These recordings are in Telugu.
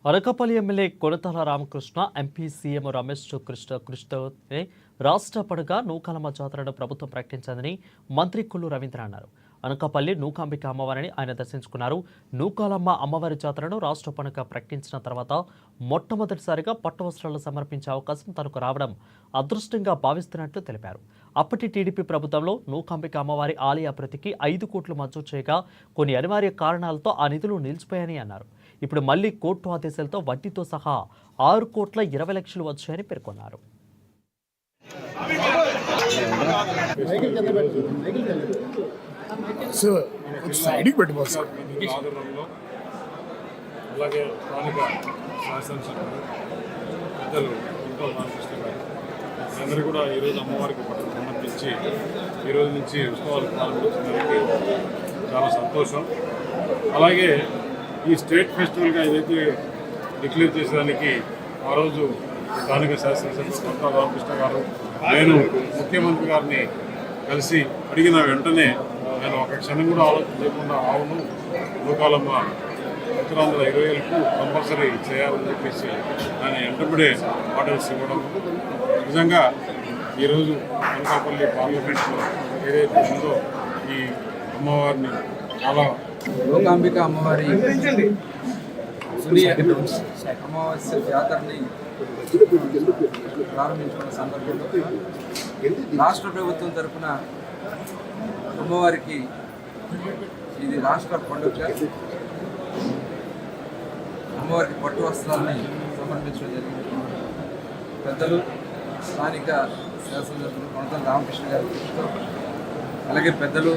Anakapalli MLA Konathala Ramakrishna, MP CM Ramesh కృష్ణతో రాష్ట్ర పండుగ నూకాలమ్మ జాతరను ప్రభుత్వం ప్రకటించిందని మంత్రి కొల్లు రవీంద్ర అన్నారు. అనకాపల్లి నూకాంబిక అమ్మవారిని ఆయన దర్శించుకున్నారు. నూకాలమ్మ అమ్మవారి జాతరను రాష్ట్ర పండుగ ప్రకటించిన తర్వాత మొట్టమొదటిసారిగా పట్టు వస్త్రాలు సమర్పించే అవకాశం తనకు రావడం అదృష్టంగా భావిస్తున్నట్లు తెలిపారు. అప్పటి టీడీపీ ప్రభుత్వంలో నూకాంబిక అమ్మవారి ఆలయ అభివృద్ధికి 5 కోట్లు మంజూరు చేయగా కొన్ని అనివార్య కారణాలతో ఆ నిధులు నిలిచిపోయాయని అన్నారు. ఇప్పుడు మళ్లీ కోర్టు ఆదేశాలతో వడ్డీతో సహా 6,20,00,000 వచ్చాయని పేర్కొన్నారు. అందరూ కూడా ఈరోజు అమ్మవారికి పట్టు సమర్పించి ఈరోజు నుంచి ఉత్సవాలు ప్రారంభించడానికి చాలా సంతోషం. అలాగే ఈ స్టేట్ ఫెస్టివల్గా ఏదైతే డిక్లేర్ చేసేదానికి ఆ రోజు స్థానిక శాసనసభ్యులు కొనతాల రామకృష్ణ గారు నేను ముఖ్యమంత్రి గారిని కలిసి అడిగిన వెంటనే నేను ఒక క్షణం కూడా ఆలోచన చేయకుండా అవును నూకాలమ్మ ఉత్తరాంధ్ర 20,000కు కంపల్సరీ చేయాలని చెప్పేసి ఆయన వెంటబడే ఆర్డర్స్ ఇవ్వడం నిజంగా ఈరోజు అనకాపల్లి పార్లమెంట్లో ఏదైతే ఉందో ఈ అమ్మవారిని చాలా నూకాంబిక అమ్మవారి అమావాస్య జాతరని ప్రారంభించుకున్న సందర్భంలో రాష్ట్ర ప్రభుత్వం తరఫున అమ్మవారికి ఇది రాష్ట్ర పండుగ అమ్మవారికి పట్టు వస్త్రాలని సమర్పించడం జరిగింది. పెద్దలు స్థానిక శాసనసభ్యులు కొనతాల రామకృష్ణ గారి కృషితో అలాగే పెద్దలు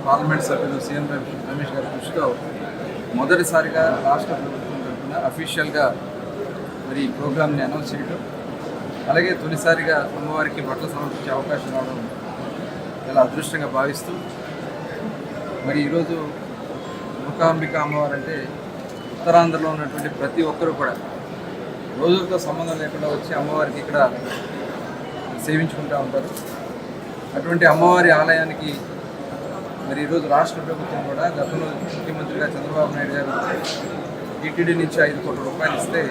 పార్లమెంట్ సభ్యులు సీఎం రమేష్ గారి కృషితో మొదటిసారిగా రాష్ట్ర ప్రభుత్వం తరఫున అఫీషియల్గా మరి ఈ ప్రోగ్రామ్ని అనౌన్స్ చేయడం అలాగే తొలిసారిగా అమ్మవారికి బట్టలు సమర్పించే అవకాశం రావడం చాలా అదృష్టంగా భావిస్తూ మరి ఈరోజు నూకాంబిక అమ్మవారు అంటే ఉత్తరాంధ్రలో ఉన్నటువంటి ప్రతి ఒక్కరూ కూడా రోజులతో సంబంధం లేకుండా వచ్చి అమ్మవారికి ఇక్కడ సేవించుకుంటూ ఉంటారు. అటువంటి అమ్మవారి ఆలయానికి మరి ఈరోజు రాష్ట్ర ప్రభుత్వం కూడా గతంలో ముఖ్యమంత్రిగా చంద్రబాబు నాయుడు గారు టీటీడీ నుంచి 5 కోట్ల రూపాయలు ఇస్తే